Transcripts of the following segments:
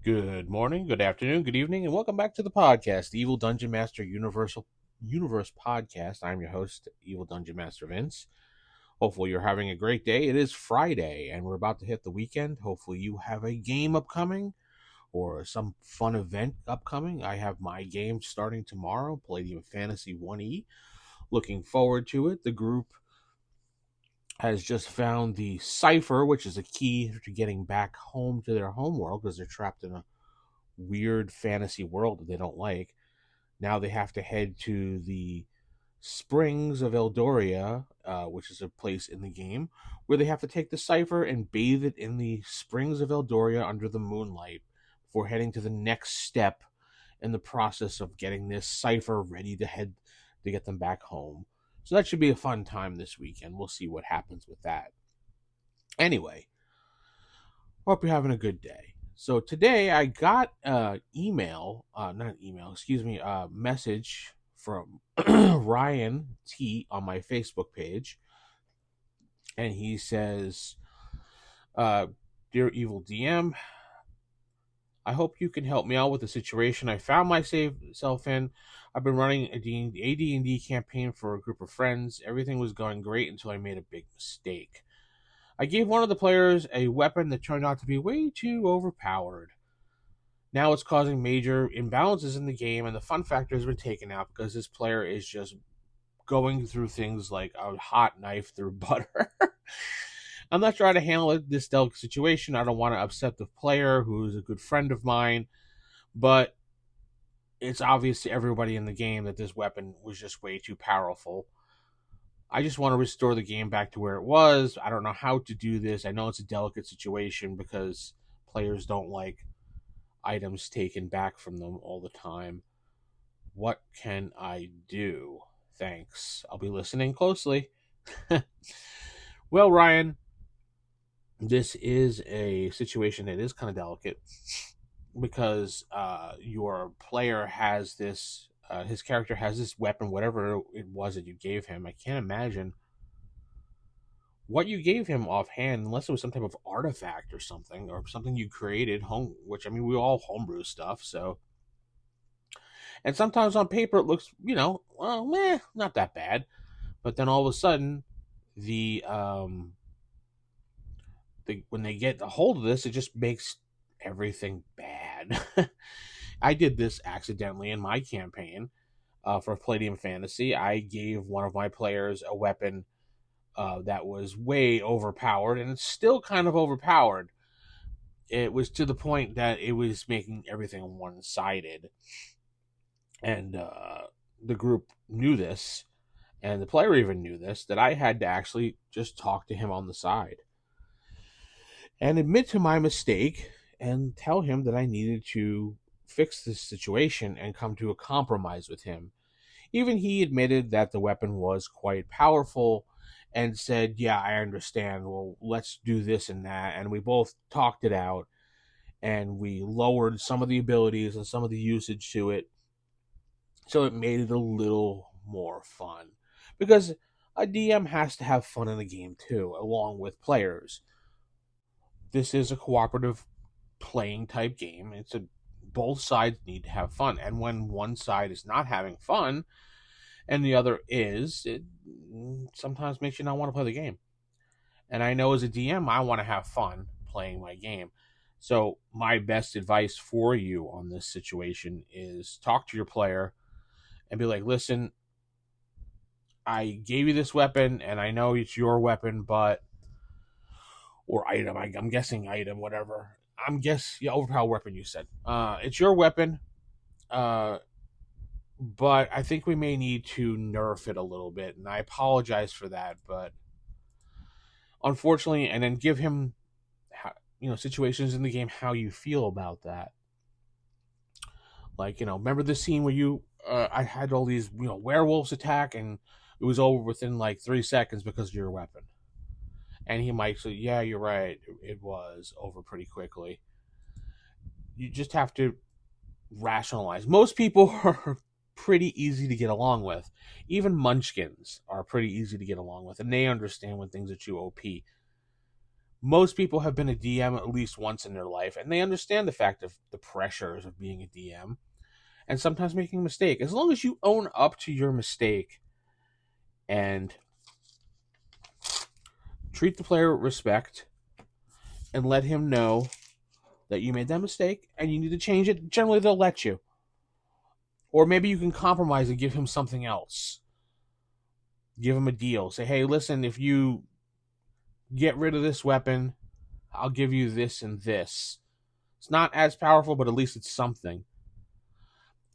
Good morning, good afternoon, good evening, and welcome back to the podcast, the Evil Dungeon Master Universe Podcast. I'm your host, Evil Dungeon Master Vince. Hopefully, you're having a great day. It is Friday, and we're about to hit the weekend. Hopefully, you have a game upcoming or some fun event upcoming. I have my game starting tomorrow, Palladium Fantasy 1E. Looking forward to it. The group has just found the cipher, which is a key to getting back home to their home world because they're trapped in a weird fantasy world that they don't like. Now they have to head to the Springs of Eldoria, which is a place in the game, where they have to take the cipher and bathe it in the Springs of Eldoria under the moonlight before heading to the next step in the process of getting this cipher ready to head to get them back home. So that should be a fun time this weekend. We'll see what happens with that. Anyway, hope you're having a good day. So today I got message from Ryan T on my Facebook page, and he says, "Dear Evil DM, I hope you can help me out with the situation I found myself in. I've been running a D&D campaign for a group of friends. Everything was going great until I made a big mistake. I gave one of the players a weapon that turned out to be way too overpowered. Now it's causing major imbalances in the game, and the fun factor has been taken out because this player is just going through things like a hot knife through butter. I'm not sure how to handle this delicate situation. I don't want to upset the player, who's a good friend of mine, but it's obvious to everybody in the game that this weapon was just way too powerful. I just want to restore the game back to where it was. I don't know how to do this. I know it's a delicate situation because players don't like items taken back from them all the time. What can I do? Thanks. I'll be listening closely." Well, Ryan, this is a situation that is kind of delicate because your player has this, his character has this weapon, whatever it was that you gave him. I can't imagine what you gave him offhand, unless it was some type of artifact or something you created home. Which, I mean, we all homebrew stuff, so. And sometimes on paper it looks, well, not that bad. But then all of a sudden, the when they get a hold of this, it just makes everything bad. I did this accidentally in my campaign for Palladium Fantasy. I gave one of my players a weapon that was way overpowered, and it's still kind of overpowered. It was to the point that it was making everything one-sided, and the group knew this, and the player even knew this, that I had to actually just talk to him on the side and admit to my mistake and tell him that I needed to fix this situation and come to a compromise with him. Even he admitted that the weapon was quite powerful and said, "Yeah, I understand. Well, let's do this and that." And we both talked it out, and we lowered some of the abilities and some of the usage to it, so it made it a little more fun. Because a DM has to have fun in the game too, along with players. This is a cooperative playing type game. Both sides need to have fun, and when one side is not having fun and the other is, it sometimes makes you not want to play the game. And I know as a DM, I want to have fun playing my game. So my best advice for you on this situation is talk to your player and be like, "Listen, I gave you this weapon, and I know it's your weapon, but or item. I'm guessing item, whatever. Overpowered weapon. You said it's your weapon, uh, but I think we may need to nerf it a little bit, and I apologize for that. But unfortunately, and then give him, situations in the game how you feel about that. Like, remember the scene where I had all these werewolves attack, and it was over within like 3 seconds because of your weapon." And he might say, "Yeah, you're right. It was over pretty quickly." You just have to rationalize. Most people are pretty easy to get along with. Even munchkins are pretty easy to get along with, and they understand when things are too OP. Most people have been a DM at least once in their life, and they understand the fact of the pressures of being a DM and sometimes making a mistake. As long as you own up to your mistake and treat the player with respect and let him know that you made that mistake and you need to change it, generally they'll let you. Or maybe you can compromise and give him something else. Give him a deal. Say, hey, listen, if you get rid of this weapon, I'll give you this and this. It's not as powerful, but at least it's something.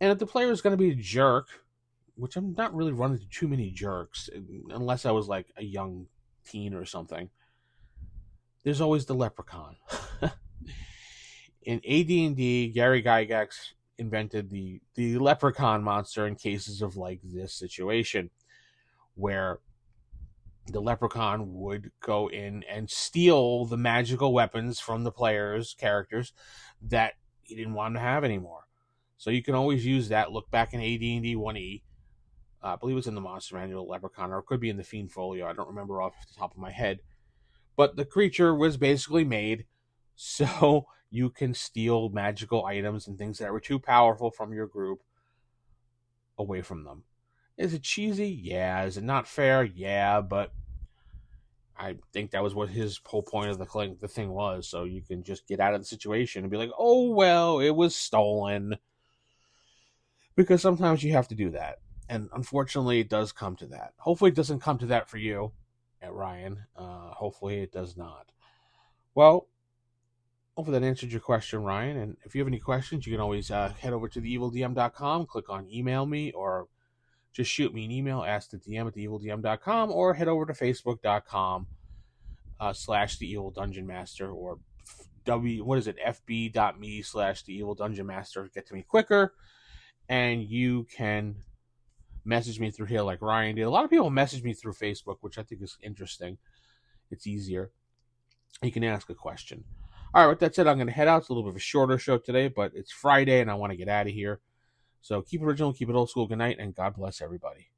And if the player is going to be a jerk, which I'm not really running into too many jerks, unless I was like a young teen or something, there's always the leprechaun. In AD&D, Gary Gygax invented the leprechaun monster in cases of like this situation, where the leprechaun would go in and steal the magical weapons from the players' characters that he didn't want to have anymore. So you can always use that. Look back in AD&D 1E. I believe it was in the Monster Manual, Leprechaun, or it could be in the Fiend Folio. I don't remember off the top of my head. But the creature was basically made so you can steal magical items and things that were too powerful from your group away from them. Is it cheesy? Yeah. Is it not fair? Yeah, but I think that was what his whole point of the thing was. So you can just get out of the situation and be like, oh, well, it was stolen. Because sometimes you have to do that. And unfortunately, it does come to that. Hopefully, it doesn't come to that for you, Ryan. Hopefully, it does not. Well, hopefully that answered your question, Ryan. And if you have any questions, you can always head over to theevildm.com, click on email me, or just shoot me an email, askthedm@theevildm.com, or head over to facebook.com /theevildungeonmaster, or fb.me/theevildungeonmaster. Get to me quicker, and you can message me through here like Ryan did. A lot of people message me through Facebook, which I think is interesting. It's easier. You can ask a question. All right, with that said, I'm going to head out. It's a little bit of a shorter show today, but it's Friday, and I want to get out of here. So keep it original, keep it old school. Good night, and God bless everybody.